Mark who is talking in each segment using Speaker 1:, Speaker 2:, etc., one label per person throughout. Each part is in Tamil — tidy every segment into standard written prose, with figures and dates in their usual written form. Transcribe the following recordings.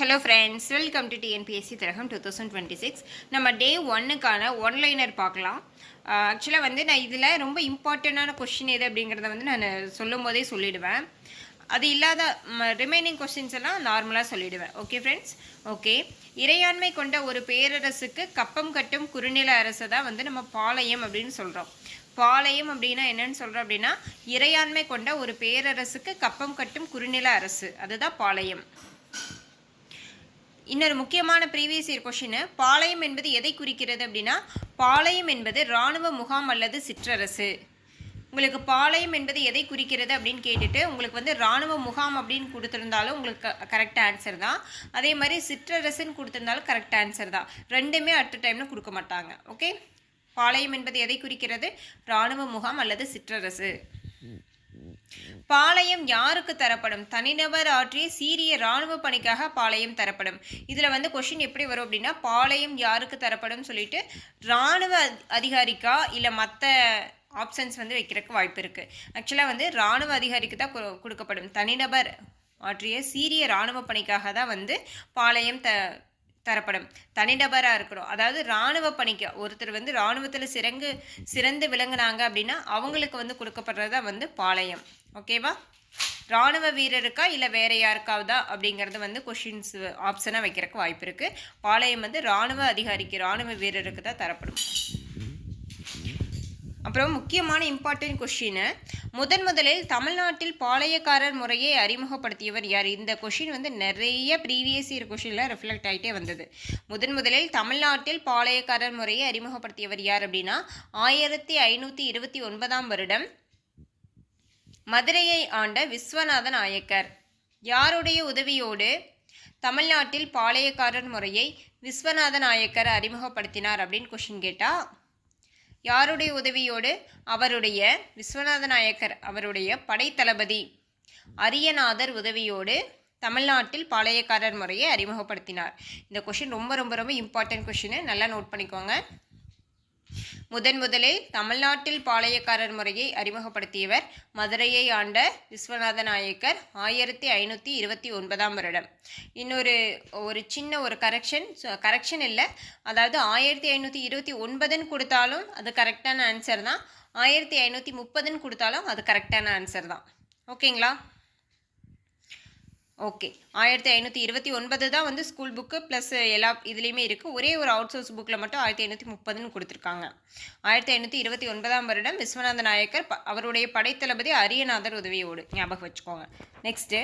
Speaker 1: Hello friends, welcome to TNPSC திரகம் 2026. நம்ம டே 1க்கான ஒன்லைனர் பார்க்கலாம். ஆக்சுவலாக வந்து நான் இதில் ரொம்ப இம்பார்ட்டண்ட்டான கொஷின் எது அப்படிங்கிறத வந்து நான் சொல்லும் போதே சொல்லிவிடுவேன். அது இல்லாத ரிமைனிங் கொஸ்டின்ஸ் எல்லாம் நார்மலாக சொல்லிவிடுவேன். Okay friends, okay. இறையாண்மை கொண்ட ஒரு பேரரசுக்கு கப்பம் கட்டும் குறுநில அரசை தான் வந்து நம்ம பாளையம் அப்படின்னு சொல்கிறோம். பாளையம் அப்படின்னா என்னன்னு சொல்கிறோம் அப்படின்னா, இறையாண்மை கொண்ட ஒரு பேரரசுக்கு கப்பம் கட்டும் குறுநில அரசு, அதுதான் பாளையம். இன்னொரு முக்கியமான ப்ரீவியஸ் இயர் கொஷின், பாளையம் என்பது எதை குறிக்கிறது அப்படின்னா, பாளையம் என்பது இராணுவ முகாம் அல்லது சிற்றரசு. உங்களுக்கு பாளையம் என்பது எதை குறிக்கிறது அப்படின்னு கேட்டுட்டு உங்களுக்கு வந்து இராணுவ முகாம் அப்படின்னு கொடுத்துருந்தாலும் உங்களுக்கு கரெக்ட் ஆன்சர் தான். அதே மாதிரி சிற்றரசுன்னு கொடுத்துருந்தாலும் கரெக்ட் ஆன்சர் தான். ரெண்டுமே அட் டைம்ல கொடுக்க மாட்டாங்க. ஓகே, பாளையம் என்பது எதை குறிக்கிறது? இராணுவ முகாம் அல்லது சிற்றரசு. பாளையம் யாருக்கு தரப்படும்? தனிநபர் ஆற்றிய சீரிய இராணுவ பணிக்காக பாளையம் தரப்படும். இதில் வந்து கொஷின் எப்படி வரும் அப்படின்னா, பாளையம் யாருக்கு தரப்படும் சொல்லிட்டு இராணுவ அதிகாரிக்கா இல்லை மற்ற ஆப்ஷன்ஸ் வந்து வைக்கிறதுக்கு வாய்ப்பு இருக்குது. ஆக்சுவலாக வந்து இராணுவ அதிகாரிக்கு தான் கொடுக்கப்படும். தனிநபர் ஆற்றிய சீரிய இராணுவ பணிக்காக தான் வந்து பாளையம் தரப்படும். தனிநபராக இருக்கணும். அதாவது இராணுவ பணிக்கு ஒருத்தர் வந்து இராணுவத்தில் சிறந்து விளங்குனாங்க அப்படின்னா அவங்களுக்கு வந்து கொடுக்கப்படுறது தான் வந்து பாளையம். ஓகேவா? இராணுவ வீரருக்கா இல்லை வேற யாருக்காவதா அப்படிங்கிறது வந்து கொஷின்ஸ் ஆப்ஷனாக வைக்கிறதுக்கு வாய்ப்பு இருக்குது. பாளையம் வந்து இராணுவ அதிகாரிக்கு, இராணுவ வீரருக்கு தான் தரப்படும். அப்புறம் முக்கியமான இம்பார்ட்டன்ட் கொஷின், முதலில் தமிழ்நாட்டில் பாளையக்காரர் முறையை அறிமுகப்படுத்தியவர் யார்? இந்த கொஷின் வந்து நிறைய ப்ரீவியஸ் இயர் கொஷினில் ரிஃப்ளெக்ட் ஆகிட்டே வந்தது. முதலில் தமிழ்நாட்டில் பாளையக்காரர் முறையை அறிமுகப்படுத்தியவர் யார் அப்படின்னா, 1529ஆம் வருடம் மதுரையை ஆண்ட விஸ்வநாத நாயக்கர். யாருடைய உதவியோடு தமிழ்நாட்டில் பாளையக்காரர் முறையை விஸ்வநாத நாயக்கர் அறிமுகப்படுத்தினார் அப்படின்னு கொஷின் கேட்டால், யாருடைய உதவியோடு? அவருடைய விஸ்வநாத நாயக்கர் அவருடைய படைத்தளபதி அரியநாதர் உதவியோடு தமிழ்நாட்டில் பாளையக்காரர் முறையை அறிமுகப்படுத்தினார். இந்த கொஷின் ரொம்ப ரொம்ப ரொம்ப இம்பார்ட்டன்ட் கொஷின், நல்லா நோட் பண்ணிக்கோங்க. முதலில் தமிழ்நாட்டில் பாளையக்காரர் முறையை அறிமுகப்படுத்தியவர் மதுரையை ஆண்ட விஸ்வநாத நாயக்கர் 1529ஆம் வருடம். ஒரு சின்ன ஒரு கரெக்ஷன் இல்லை, அதாவது 1529ன்னு கொடுத்தாலும் அது கரெக்டான ஆன்சர் தான், 1530ன்னு கொடுத்தாலும் அது கரெக்டான ஆன்சர் தான். ஓகேங்களா? ஓகே, 1529 தான் வந்து ஸ்கூல் புக்கு ப்ளஸ் எல்லா இதுலேயுமே இருக்குது. ஒரே ஒரு அவுட் சோர்ஸ் புக்கில் மட்டும் 1530ன்னு கொடுத்துருக்காங்க. 1529ஆம் வருடம் விஸ்வநாத நாயக்கர் அவருடைய படைத்தளபதி அரியநாதர் உதவியோடு, ஞாபகம் வச்சுக்கோங்க. நெக்ஸ்ட்டு,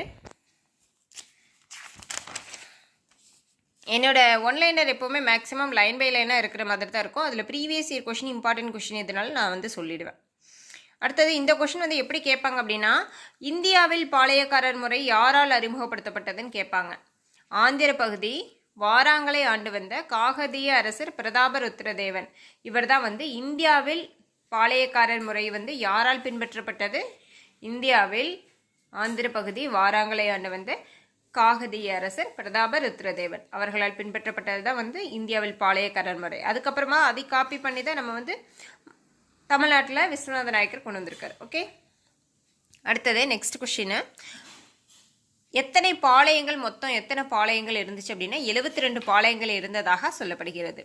Speaker 1: என்னோட ஒன்லைனர் எப்போவுமே மேக்ஸிமம் லைன் பை லைனாக இருக்கிற மாதிரி தான் இருக்கும். அதில் previous year question important question எதுனால நான் வந்து சொல்லிடுவேன். அடுத்தது இந்த கொஷின் வந்து எப்படி கேட்பாங்க அப்படின்னா, இந்தியாவில் பாளையக்காரர் முறை யாரால் அறிமுகப்படுத்தப்பட்டதுன்னு கேட்பாங்க. ஆந்திர பகுதி வாராங்களை ஆண்டு வந்த காகதிய அரசர் பிரதாபருத்ரதேவன், இவர் தான் வந்து இந்தியாவில் பாளையக்காரர் முறை வந்து யாரால் பின்பற்றப்பட்டது? இந்தியாவில் ஆந்திர பகுதி வாராங்களை ஆண்டு வந்த காகதிய அரசர் பிரதாபருத்ரதேவன் அவர்களால் பின்பற்றப்பட்டது தான் வந்து இந்தியாவில் பாளையக்காரர் முறை. அதுக்கப்புறமா அதை காப்பி பண்ணி தான் நம்ம வந்து தமிழ்நாட்டில் விஸ்வநாத நாயக்கர் கொண்டு வந்திருக்கார். ஓகே, அடுத்தது நெக்ஸ்ட் கொஷின், மொத்தம் எத்தனை பாளையங்கள் இருந்துச்சு அப்படின்னா 72 பாளையங்கள் இருந்ததாக சொல்லப்படுகிறது.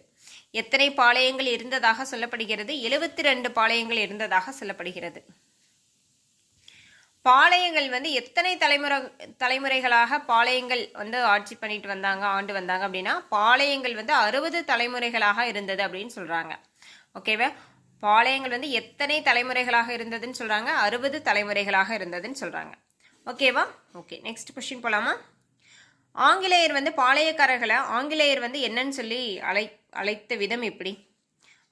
Speaker 1: எத்தனை பாளையங்கள் இருந்ததாக சொல்லப்படுகிறது? 72 பாளையங்கள் இருந்ததாக சொல்லப்படுகிறது. பாளையங்கள் வந்து எத்தனை தலைமுறைகளாக பாளையங்கள் வந்து ஆட்சி பண்ணிட்டு ஆண்டு வந்தாங்க அப்படின்னா, பாளையங்கள் வந்து 60 தலைமுறைகளாக இருந்தது அப்படின்னு சொல்றாங்க. ஓகேவா? பாளையங்கள் வந்து எத்தனை தலைமுறைகளாக இருந்ததுன்னு சொல்றாங்க? 60 தலைமுறைகளாக இருந்ததுன்னு சொல்றாங்க. ஓகேவா? ஓகே, நெக்ஸ்ட் கொஸ்டின் போலாமா? ஆங்கிலேயர் வந்து பாளையக்காரர்களை ஆங்கிலேயர் வந்து என்னன்னு சொல்லி அழைத்த விதம் எப்படி?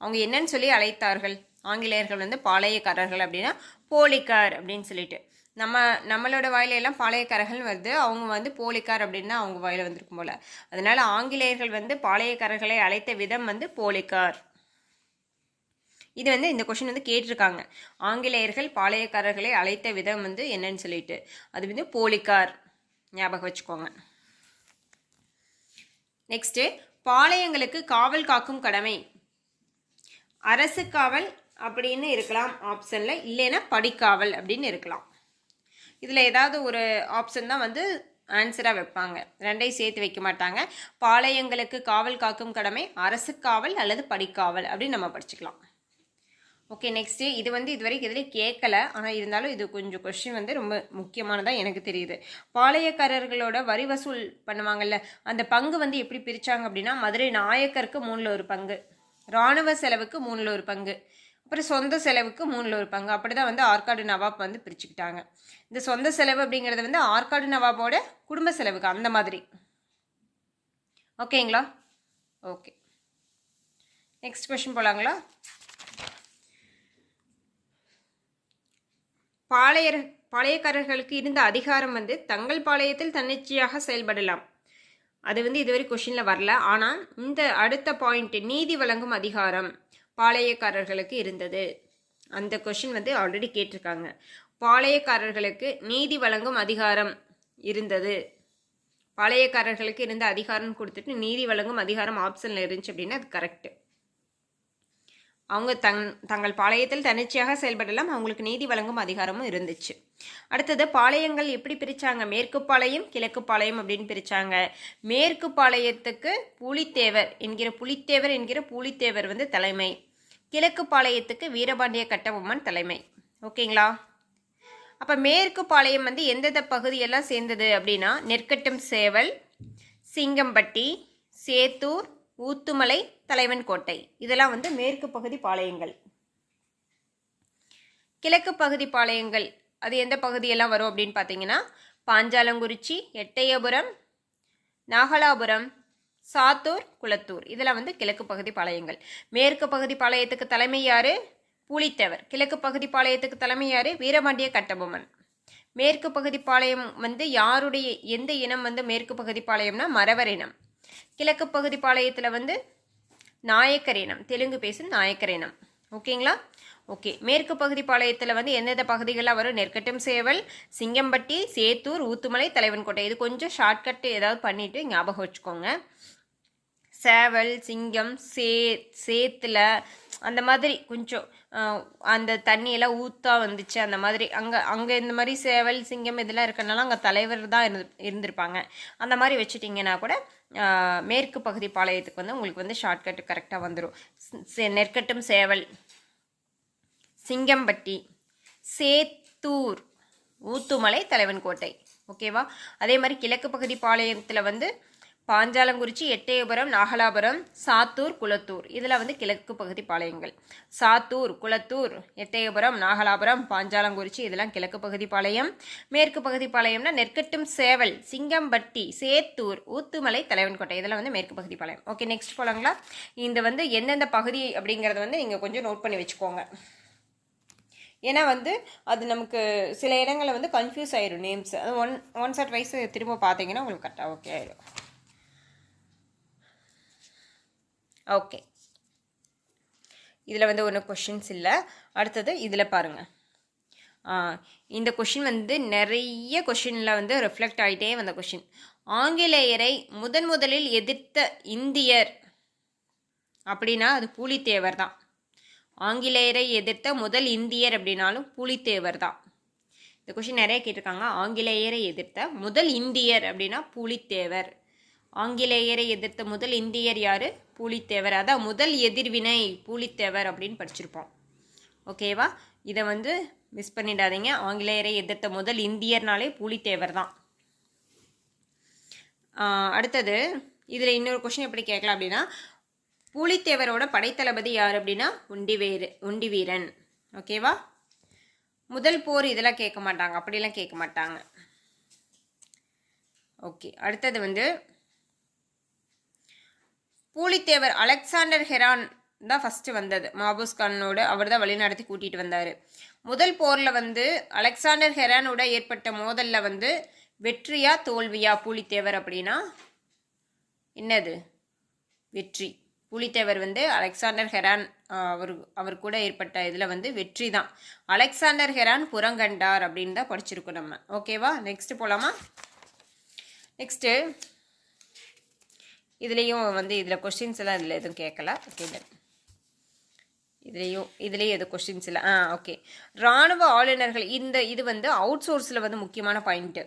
Speaker 1: அவங்க என்னன்னு சொல்லி அழைத்தார்கள்? ஆங்கிலேயர்கள் வந்து பாளையக்காரர்கள் அப்படின்னா போலிக்கார் அப்படின்னு சொல்லிட்டு, நம்மளோட வாயிலெல்லாம் பாளையக்காரர்கள் வருது, அவங்க வந்து போலிக்கார் அப்படின்னு அவங்க வாயில வந்திருக்கும் போல. அதனால ஆங்கிலேயர்கள் வந்து பாளையக்காரர்களை அழைத்த விதம் வந்து போலிக்கார். இது வந்து இந்த கொஷின் வந்து கேட்டிருக்காங்க. ஆங்கிலேயர்கள் பாளையக்காரர்களை அழைத்த விதம் வந்து என்னன்னு சொல்லிட்டு, அது வந்து போலிக்கார், ஞாபகம் வச்சுக்கோங்க. நெக்ஸ்ட்டு, பாளையங்களுக்கு காவல் காக்கும் கடமை அரசு காவல் அப்படின்னு இருக்கலாம் ஆப்ஷனில், இல்லைன்னா படிக்காவல் அப்படின்னு இருக்கலாம். இதில் ஏதாவது ஒரு ஆப்ஷன் தான் வந்து ஆன்சராக வைப்பாங்க. ரெண்டையும் சேர்த்து வைக்க மாட்டாங்க. பாளையங்களுக்கு காவல் காக்கும் கடமை அரசு காவல் அல்லது படிக்காவல் அப்படின்னு நம்ம படிச்சுக்கலாம். ஓகே, நெக்ஸ்ட்டு இது வந்து இதுவரைக்கும் இதில் கேட்கல, ஆனால் இருந்தாலும் இது கொஞ்சம் கொஸ்டின் வந்து ரொம்ப முக்கியமானதாக எனக்கு தெரியுது. பாளையக்காரர்களோட வரி வசூல் பண்ணுவாங்கல்ல, அந்த பங்கு வந்து எப்படி பிரித்தாங்க அப்படின்னா, மதுரை நாயக்கருக்கு 3/1 பங்கு, இராணுவ செலவுக்கு 3/1 பங்கு, அப்புறம் சொந்த செலவுக்கு 3/1 பங்கு, அப்படி தான் வந்து ஆற்காடு நவாப் வந்து பிரிச்சுக்கிட்டாங்க. இந்த சொந்த செலவு அப்படிங்கிறது வந்து ஆற்காடு நவாபோட குடும்ப செலவுக்கு அந்த மாதிரி. ஓகேங்களா? ஓகே, நெக்ஸ்ட் கொஸ்டின் போகலாங்களா? பாளையக்காரர்களுக்கு இருந்த அதிகாரம் வந்து தங்கள் பாளையத்தில் தன்னிச்சையாக செயல்படலாம். அது வந்து இதுவரை கொஷினில் வரல. ஆனால் இந்த அடுத்த பாயிண்ட், நீதி வழங்கும் அதிகாரம் பாளையக்காரர்களுக்கு இருந்தது. அந்த கொஷின் வந்து ஆல்ரெடி கேட்டிருக்காங்க. பாளையக்காரர்களுக்கு நீதி வழங்கும் அதிகாரம் இருந்தது. பாளையக்காரர்களுக்கு இருந்த அதிகாரம் கொடுத்துட்டு நீதி வழங்கும் அதிகாரம் ஆப்ஷனில் இருந்துச்சு அப்படின்னா அது கரெக்டு. அவங்க தங்கள் பாளையத்தில் தன்னிச்சையாக செயல்படலாம், அவங்களுக்கு நீதி வழங்கும் அதிகாரமும் இருந்துச்சு. அடுத்தது பாளையங்கள் எப்படி பிரித்தாங்க? மேற்கு பாளையம் கிழக்கு பாளையம் அப்படின்னு பிரித்தாங்க. மேற்கு பாளையத்துக்கு புலித்தேவர் என்கிற புலித்தேவர் வந்து தலைமை. கிழக்கு பாளையத்துக்கு வீரபாண்டிய கட்டபொம்மன் தலைமை. ஓகேங்களா? அப்போ மேற்கு பாளையம் வந்து எந்தெந்த பகுதியெல்லாம் சேர்ந்தது அப்படின்னா, நெற்கட்டும் சேவல், சிங்கம்பட்டி, சேத்தூர், ஊத்துமலை, தலைவன் கோட்டை, இதெல்லாம் வந்து மேற்கு பகுதி பாளையங்கள். கிழக்கு பகுதி பாளையங்கள் அது எந்த பகுதியெல்லாம் வரும் அப்படின்னு பார்த்தீங்கன்னா, பாஞ்சாலங்குறிச்சி, எட்டயபுரம், நாகலாபுரம், சாத்தூர், குளத்தூர், இதெல்லாம் வந்து கிழக்கு பகுதி பாளையங்கள். மேற்கு பகுதி பாளையத்துக்கு தலைமை யாரு? புலித்தேவர். கிழக்கு பகுதி பாளையத்துக்கு தலைமை யாரு? வீரபாண்டிய கட்டபொம்மன். மேற்கு பகுதி பாளையம் வந்து யாருடைய எந்த இனம் வந்து மேற்கு பகுதி பாளையம்னா மறவர் இனம். கிழக்கு பகுதி பாளையத்தில் வந்து நாயக்கர் இனம், தெலுங்கு பேசும் நாயக்கர் இனம். ஓகேங்களா? ஓகே, மேற்கு பகுதி பாளையத்தில் வந்து எந்தெந்த பகுதிகளாக வரும்? நெற்கட்டும் சேவல், சிங்கம்பட்டி, சேத்தூர், ஊத்துமலை, தலைவன் கோட்டை. இது கொஞ்சம் ஷார்ட்கட்டு ஏதாவது பண்ணிவிட்டு ஞாபகம் வச்சுக்கோங்க. சேவல், சிங்கம், சேத்துல அந்த மாதிரி கொஞ்சம் அந்த தண்ணியெல்லாம் ஊற்றா வந்துச்சு அந்த மாதிரி. அங்கே இந்த மாதிரி சேவல், சிங்கம் இதெல்லாம் இருக்கிறனால அங்கே தலைவர் தான் இருந்திருப்பாங்க. அந்த மாதிரி வச்சுட்டிங்கன்னா கூட மேற்கு பகுதி பாளையத்துக்கு வந்து உங்களுக்கு வந்து ஷார்ட்கட்டு கரெக்டாக வந்துடும். நெற்கட்டும் சேவல், சிங்கம்பட்டி, சேத்தூர், ஊத்துமலை, தலைவன் கோட்டை. ஓகேவா? அதே மாதிரி கிழக்கு பகுதி பாளையத்தில் வந்து பாஞ்சாலங்குறிச்சி, எட்டயபுரம், நாகலாபுரம், சாத்தூர், குளத்தூர், இதில் வந்து கிழக்கு பகுதி பாளையங்கள். சாத்தூர், குளத்தூர், எட்டயபுரம், நாகலாபுரம், பாஞ்சாலங்குறிச்சி, இதெல்லாம் கிழக்கு பகுதி பாளையம். மேற்கு பகுதி பாளையம்னா நெற்கட்டும் சேவல், சிங்கம்பட்டி, சேத்தூர், ஊத்துமலை, தலைவன்கோட்டை, இதெல்லாம் வந்து மேற்கு பகுதி பாளையம். Okay, next போலாங்களா? இந்த வந்து எந்தெந்த பகுதி அப்படிங்கிறத வந்து நீங்கள் கொஞ்சம் நோட் பண்ணி வச்சுக்கோங்க. ஏன்னா வந்து அது நமக்கு சில இடங்களில் வந்து கன்ஃபியூஸ் ஆயிடும் நேம்ஸ். அது ஒன் செட் வைஸ் திரும்ப பார்த்தீங்கன்னா உங்களுக்கு கரெக்டாக ஓகே ஆயிடும். ஓகே, இதில் வந்து ஒன்றும் கொஷின்ஸ் இல்லை. அடுத்தது இதில் பாருங்கள். இந்த கொஷின் வந்து நிறைய கொஷினில் வந்து ரிஃப்ளெக்ட் ஆகிட்டே வந்த கொஷின். ஆங்கிலேயரை முதலில் எதிர்த்த இந்தியர் அப்படின்னா அது பூலித்தேவர் தான். ஆங்கிலேயரை எதிர்த்த முதல் இந்தியர் அப்படின்னாலும் பூலித்தேவர் தான். இந்த கொஷின் நிறைய கேட்டிருக்காங்க. ஆங்கிலேயரை எதிர்த்த முதல் இந்தியர் அப்படின்னா பூலித்தேவர். ஆங்கிலேயரை எதிர்த்த முதல் இந்தியர் யார்? பூலித்தேவர். அதான் முதல் எதிர்வினை பூலித்தேவர் அப்படின்னு படிச்சிருப்போம். ஓகேவா? இதை வந்து மிஸ் பண்ணிடாதீங்க. ஆங்கிலேயரை எதிர்த்த முதல் இந்தியர்னாலே பூலித்தேவர் தான். அடுத்தது இதில் இன்னொரு கொஷின் எப்படி கேட்கலாம் அப்படின்னா, பூலித்தேவரோட படைத்தளபதி யார் அப்படின்னா உண்டிவீரன். ஓகேவா? முதல் போர் இதெல்லாம் கேட்க மாட்டாங்க, அப்படிலாம் கேட்க மாட்டாங்க. ஓகே, அடுத்தது வந்து பூலித்தேவர் அலெக்சாண்டர் ஹெரான் தான் ஃபஸ்ட்டு வந்தது. மாபூஸ் கானோட அவர் தான் வழிநடத்தி கூட்டிகிட்டு வந்தார். முதல் போரில் வந்து அலெக்சாண்டர் ஹெரானோட ஏற்பட்ட மோதலில் வந்து வெற்றியா தோல்வியா பூலித்தேவர் அப்படின்னா என்னது? வெற்றி. பூலித்தேவர் வந்து அலெக்சாண்டர் ஹெரான் அவர் கூட ஏற்பட்ட இதில் வந்து வெற்றி தான். அலெக்சாண்டர் ஹெரான் புறங்கண்டார் அப்படின்னு தான் படிச்சிருக்கோம் நம்ம. ஓகேவா? நெக்ஸ்ட்டு போகலாமா? நெக்ஸ்ட்டு இதுலேயும் வந்து இதில் கொஸ்டின்ஸ் எல்லாம் இதில் எதுவும் கேட்கல. ஓகே, இதுலேயும் எதுவும் கொஸ்டின்ஸ் இல்லை. ஓகே, இராணுவ ஆளுநர்கள் இது வந்து அவுட் சோர்ஸில் வந்து முக்கியமான பாயிண்ட்டு.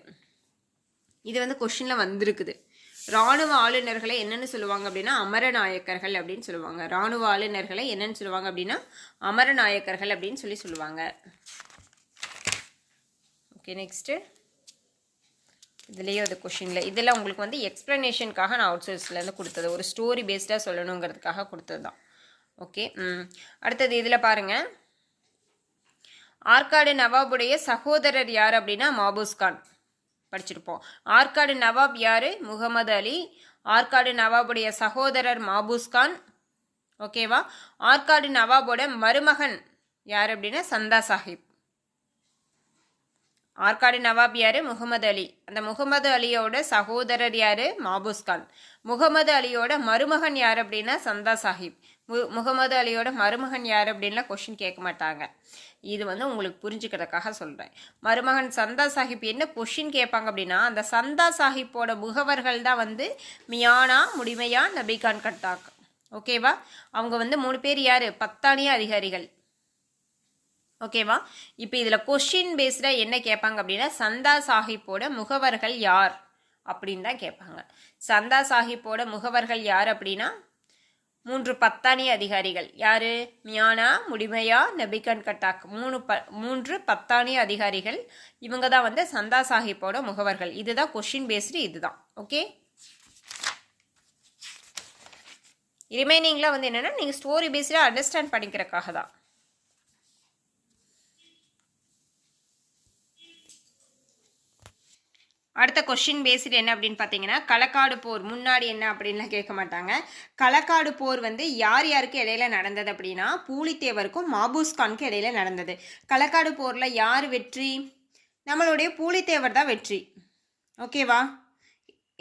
Speaker 1: இது வந்து கொஷினில் வந்திருக்குது. இராணுவ ஆளுநர்களை என்னென்னு சொல்லுவாங்க அப்படின்னா அமரநாயக்கர்கள் அப்படின்னு சொல்லுவாங்க. இராணுவ ஆளுநர்களை என்னென்னு சொல்லுவாங்க அப்படின்னா அமரநாயக்கர்கள் அப்படின்னு சொல்லுவாங்க. ஓகே, நெக்ஸ்ட்டு இதுலேயே அது கொஷினில் இதெல்லாம் உங்களுக்கு வந்து எக்ஸ்ப்ளனேஷனுக்காக நான் அவுட் சோர்ஸ்லேருந்து கொடுத்தது, ஒரு ஸ்டோரி பேஸ்டாக சொல்லணுங்கிறதுக்காக கொடுத்தது தான். ஓகே, அடுத்தது இதில் பாருங்கள், ஆற்காடு நவாபுடைய சகோதரர் யார் அப்படின்னா மாபூஸ் கான் படிச்சிருப்போம். ஆற்காடு நவாப் யார்? முகமது அலி. ஆற்காடு நவாபுடைய சகோதரர் மாபூஸ் கான். ஓகேவா? ஆற்காடு நவாபோட மருமகன் யார் அப்படின்னா சந்தா சாஹிப். ஆற்காடு நவாப் யார்? முகமது அலி. அந்த முகமது அலியோட சகோதரர் யார்? மாபூஸ் கான். முகமது அலியோட மருமகன் யார் அப்படின்னா சந்தா சாஹிப். முகமது அலியோட மருமகன் யார் அப்படின்லாம் கொஷின் கேட்க மாட்டாங்க. இது வந்து உங்களுக்கு புரிஞ்சுக்கிறதுக்காக சொல்கிறேன். மருமகன் சந்தா சாஹிப் என்ன கொஷின் கேட்பாங்க அப்படின்னா, அந்த சந்தா சாஹிப்போட முகவர்கள் தான் வந்து மியானா, முடிமையா, நபிகான் கட்டாக். ஓகேவா? அவங்க வந்து 3 பேர் யார்? பத்தானிய அதிகாரிகள். ஓகேவா? இப்போ இதில் கொஷின் பேஸ்டாக என்ன கேட்பாங்க அப்படின்னா, சந்தா சாஹிப்போட முகவர்கள் யார் அப்படின்னு தான் கேட்பாங்க. சந்தா சாஹிப்போட முகவர்கள் யார் அப்படின்னா 3 பத்தானிய அதிகாரிகள். யார்? மியானா, முடிமையா, நபிகன் கட்டாக். 3 பத்தானிய அதிகாரிகள். இவங்க தான் வந்து சந்தா சாஹிப்போட முகவர்கள். இதுதான் கொஷின் பேஸ்டு, இதுதான். ஓகே, ரிமைனிங்லாம் வந்து என்னென்னா நீங்கள் ஸ்டோரி பேஸ்டாக அண்டர்ஸ்டாண்ட் பண்ணிக்கிறதுக்காக தான். அடுத்த கொஷின் பேஸ்டு என்ன அப்படின்னு பார்த்தீங்கன்னா, களக்காடு போர் முன்னாடி என்ன அப்படின்லாம் கேட்க மாட்டாங்க. களக்காடு போர் வந்து யார் யாருக்கு இடையில நடந்தது அப்படின்னா பூலித்தேவருக்கும் மாபூஸ் கானுக்கும் இடையில நடந்தது. களக்காடு போரில் யார் வெற்றி? நம்மளுடைய பூலித்தேவர் தான் வெற்றி. ஓகேவா?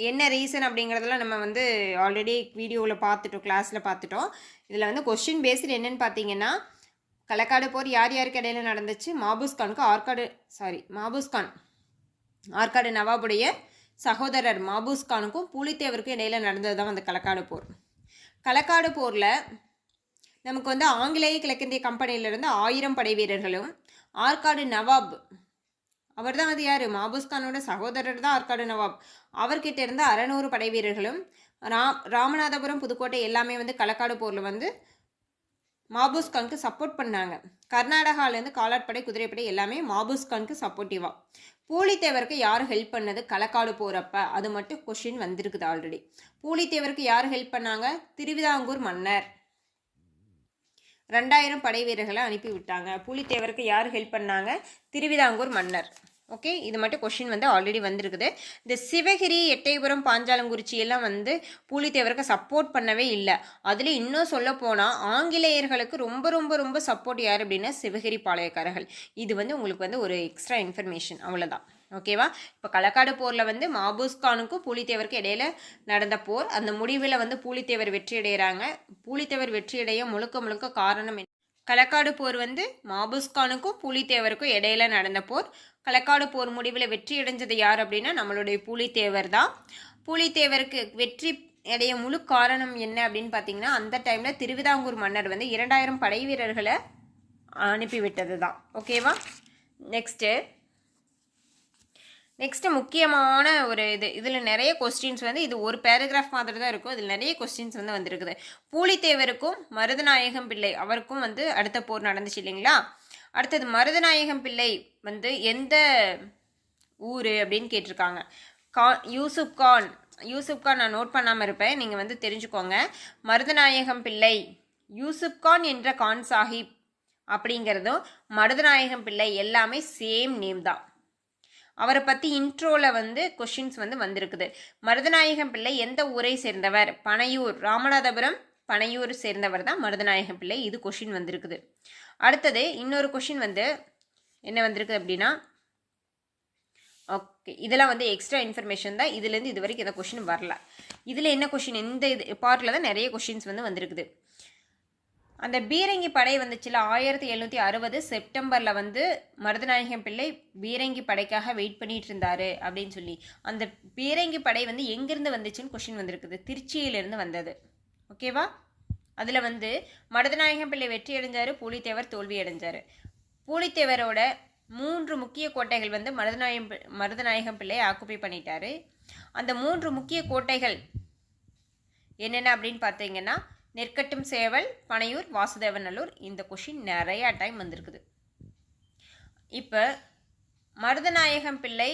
Speaker 1: என்ன ரீசன் அப்படிங்கிறதெல்லாம் நம்ம வந்து ஆல்ரெடி வீடியோவில் பார்த்துட்டோம், கிளாஸில் பார்த்துட்டோம். இதில் வந்து கொஷின் பேஸ்டு என்னன்னு பார்த்தீங்கன்னா, களக்காடு போர் யார் யாருக்கு இடையில நடந்துச்சு? மாபூஸ் கான் ஆற்காடு நவாபுடைய சகோதரர் மாபூஸ் கானுக்கும் பூலித்தேவருக்கும் இடையில நடந்தது தான் வந்து களக்காடு போர். களக்காடு போரில் நமக்கு வந்து ஆங்கிலேய கிழக்கிந்திய கம்பெனியிலிருந்து 1000 படை வீரர்களும், ஆற்காடு நவாப் அவர் தான் வந்து யார்? மாபூஸ் கானோட சகோதரர் தான் ஆற்காடு நவாப். அவர்கிட்ட இருந்து 600 படை வீரர்களும், ராமநாதபுரம், புதுக்கோட்டை எல்லாமே வந்து களக்காடு போரில் வந்து மாபூஸ் கானுக்கு சப்போர்ட் பண்ணாங்க. கர்நாடகாவிலேருந்து காலாட்படை, குதிரைப்படை எல்லாமே மாபூஸ் கானுக்கு சப்போர்ட்டிவாக. பூலித்தேவருக்கு யார் ஹெல்ப் பண்ணது களக்காடு போகிறப்ப? அது மட்டும் கொஷின் வந்திருக்குது ஆல்ரெடி. பூலித்தேவருக்கு யார் ஹெல்ப் பண்ணாங்க? திருவிதாங்கூர் மன்னர் 2000 படை வீரர்களை அனுப்பி விட்டாங்க. பூலித்தேவருக்கு யார் ஹெல்ப் பண்ணாங்க? திருவிதாங்கூர் மன்னர். ஓகே, இது மட்டும் கொஷின் வந்து ஆல்ரெடி வந்திருக்குது. இந்த சிவகிரி, எட்டயபுரம், பாஞ்சாலங்குறிச்சி எல்லாம் வந்து பூலித்தேவருக்கு சப்போர்ட் பண்ணவே இல்லை. அதில் இன்னும் சொல்ல போனால் ஆங்கிலேயர்களுக்கு ரொம்ப ரொம்ப ரொம்ப சப்போர்ட் யார் அப்படின்னா சிவகிரி பாளையக்காரர்கள். இது வந்து உங்களுக்கு வந்து ஒரு எக்ஸ்ட்ரா இன்ஃபர்மேஷன், அவ்வளோதான். ஓகேவா? இப்போ களக்காடு போரில் வந்து மாபூஸ் கானுக்கும் பூலித்தேவருக்கு இடையில நடந்த போர். அந்த முடிவில் வந்து பூலித்தேவர் வெற்றி அடைகிறாங்க. பூலித்தேவர் வெற்றியடைய முழுக்க காரணம் என்ன? களக்காடு போர் வந்து மாபூஸ் கானுக்கும் பூலித்தேவருக்கும் இடையில நடந்த போர். களக்காடு போர் முடிவில் வெற்றி அடைஞ்சது யார் அப்படின்னா நம்மளுடைய பூலித்தேவர் தான். பூலித்தேவருக்கு வெற்றி அடைய முழு காரணம் என்ன அப்படின்னு பார்த்தீங்கன்னா, அந்த டைமில் திருவிதாங்கூர் மன்னர் வந்து 2000 படை வீரர்களை அனுப்பிவிட்டது தான். ஓகேவா? நெக்ஸ்ட்டு முக்கியமான ஒரு இதில் நிறைய கொஸ்டின்ஸ் வந்து இது ஒரு பேராகிராஃப் மாதிரி தான் இருக்கும். இதில் நிறைய கொஸ்டின்ஸ் வந்து வந்திருக்குது. பூலித்தேவருக்கும் மருதநாயகம் பிள்ளை அவருக்கும் வந்து அடுத்த போர் நடந்துச்சு இல்லைங்களா? அடுத்தது மருதநாயகம் பிள்ளை வந்து எந்த ஊர் அப்படின்னு கேட்டிருக்காங்க. யூசுப் கான் நான் நோட் பண்ணாமல் இருப்பேன், நீங்கள் வந்து தெரிஞ்சுக்கோங்க. மருதநாயகம் பிள்ளை, யூசுப் கான் என்ற கான் சாஹிப் அப்படிங்கிறதும் மருதநாயகம் பிள்ளை எல்லாமே சேம் நேம் தான். அவரை பற்றி இன்ட்ரோவில் வந்து கொஷின்ஸ் வந்து வந்திருக்குது. மருதநாயகம் பிள்ளை எந்த ஊரை சேர்ந்தவர்? பனையூர், ராமநாதபுரம் பனையூர் சேர்ந்தவர் தான் மருதநாயகம் பிள்ளை. இது கொஷின் வந்திருக்குது. அடுத்தது இன்னொரு கொஷின் வந்து என்ன வந்திருக்கு அப்படின்னா, ஓகே இதெல்லாம் வந்து எக்ஸ்ட்ரா இன்ஃபர்மேஷன் தான். இதுலேருந்து இது வரைக்கும் எந்த கொஷின் வரல. இதில் என்ன கொஷின்? இந்த பார்ட்டில் தான் நிறைய கொஷின்ஸ் வந்து வந்திருக்குது. அந்த பீரங்கி படை வந்துச்சுல 1760 செப்டம்பரில் வந்து மருதநாயகம் பிள்ளை பீரங்கி படைக்காக வெயிட் பண்ணிட்டு இருந்தாரு அப்படின்னு சொல்லி, அந்த பீரங்கி படை வந்து எங்கேருந்து வந்துச்சுன்னு கொஷின் வந்திருக்குது. திருச்சியிலிருந்து வந்தது. ஓகேவா? அதில் வந்து மருதநாயகம் பிள்ளை வெற்றி அடைஞ்சார், பூலித்தேவர் தோல்வி அடைஞ்சார். பூலித்தேவரோட 3 முக்கிய கோட்டைகள் வந்து மருதநாயகம் பிள்ளை ஆக்குப்பை பண்ணிட்டாரு. அந்த 3 முக்கிய கோட்டைகள் என்னென்ன அப்படின்னு பார்த்தீங்கன்னா நெற்கட்டும் சேவல், பனையூர், வாசுதேவநல்லூர். இந்த கொஷின் நிறையா டைம் வந்திருக்குது. இப்போ மருதநாயகம் பிள்ளை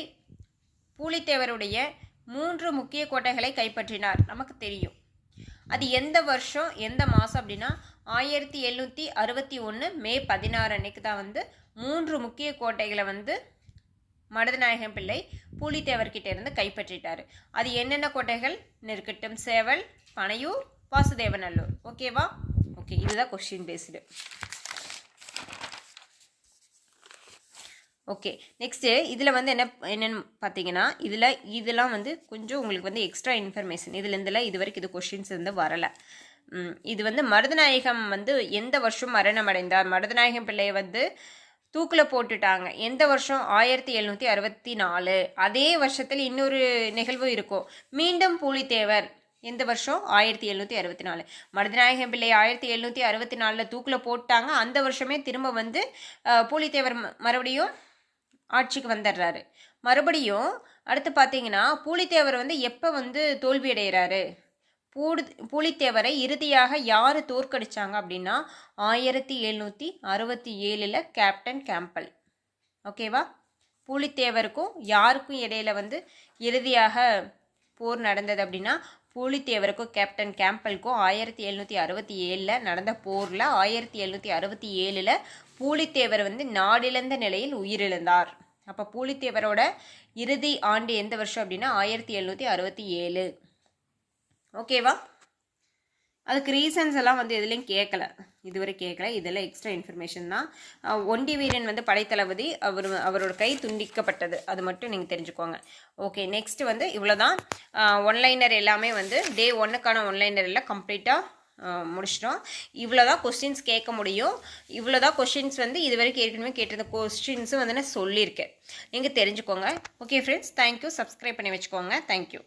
Speaker 1: பூலித்தேவருடைய 3 முக்கிய கோட்டைகளை கைப்பற்றினார் நமக்கு தெரியும். அது எந்த வருஷம் எந்த மாதம் அப்படின்னா 1761 மே 16 அன்னைக்கு தான் வந்து 3 முக்கிய கோட்டைகளை வந்து மருதநாயகம் பிள்ளை பூலித்தேவர்கிட்ட இருந்து கைப்பற்றிட்டார். அது என்னென்ன கோட்டைகள்? நெற்கட்டும் சேவல், பனையூர், வாசுதேவநல்லூர். ஓகேவா? ஓகே, இதுதான் கொஸ்டின் பேஸ்டு. ஓகே, நெக்ஸ்ட்டு இதில் வந்து என்னென்னு பார்த்தீங்கன்னா இதெல்லாம் வந்து கொஞ்சம் உங்களுக்கு வந்து எக்ஸ்ட்ரா இன்ஃபர்மேஷன். இதுலேருந்துலாம் இது வரைக்கும் இது கொஸ்டின்ஸ் வந்து வரலை. இது வந்து மருதநாயகம் வந்து எந்த வருஷம் மரணம் அடைந்தார்? மருதநாயகம் பிள்ளையை வந்து தூக்கில் போட்டுட்டாங்க. எந்த வருஷம்? 1764. அதே வருஷத்தில் இன்னொரு நிகழ்வு இருக்கும். மீண்டும் பூலித்தேவர் எந்த வருஷம்? 1764. மருதநாயகம் பிள்ளை 1764 தூக்கில் போட்டாங்க. அந்த வருஷமே திரும்ப வந்து பூலித்தேவர் மறுபடியும் ஆட்சிக்கு வந்துடுறாரு. மறுபடியும் அடுத்து பார்த்தீங்கன்னா பூலித்தேவர் வந்து எப்போ வந்து தோல்வி அடைகிறாரு? பூலித்தேவரை இறுதியாக யார் தோற்கடிச்சாங்க அப்படின்னா 1767 கேப்டன் கேம்பல். ஓகேவா? பூலித்தேவருக்கும் யாருக்கும் இடையில வந்து இறுதியாக போர் நடந்தது அப்படின்னா பூலித்தேவருக்கும் கேப்டன் கேம்பலுக்கும் 1767 நடந்த போரில் 1767 பூலித்தேவர் வந்து நாடிழந்த நிலையில் உயிரிழந்தார். அப்போ பூலித்தேவரோட இறுதி ஆண்டு எந்த வருஷம் அப்படின்னா 1767. ஓகேவா? அதுக்கு ரீசன்ஸ் எல்லாம் வந்து எதுலேயும் கேட்கல, இதுவரை கேட்கல. இதெல்லாம் எக்ஸ்ட்ரா இன்ஃபர்மேஷன் தான். ஒண்டி வீரன் வந்து படைத்தளபதி, அவரோட கை துண்டிக்கப்பட்டது, அது மட்டும் நீங்கள் தெரிஞ்சுக்கோங்க. ஓகே, நெக்ஸ்ட் வந்து இவ்வளோதான். ஒன்லைனர் எல்லாமே வந்து டே 1க்கான ஒன்லைனர் எல்லாம் கம்ப்ளீட்டாக முடிச்சிட்டோம். இவ்வளோதான் கொஸ்டின்ஸ் கேட்க முடியும். இவ்வளோதான் கொஸ்டின்ஸ் வந்து இது வரைக்கும் ஏற்கனவே கேட்டிருந்த கொஸ்டின்ஸும் வந்து நான் சொல்லியிருக்கேன். நீங்கள் தெரிஞ்சுக்கோங்க. Okay friends, thank you. சப்ஸ்கிரைப் பண்ணி வச்சுக்கோங்க. தேங்க்யூ.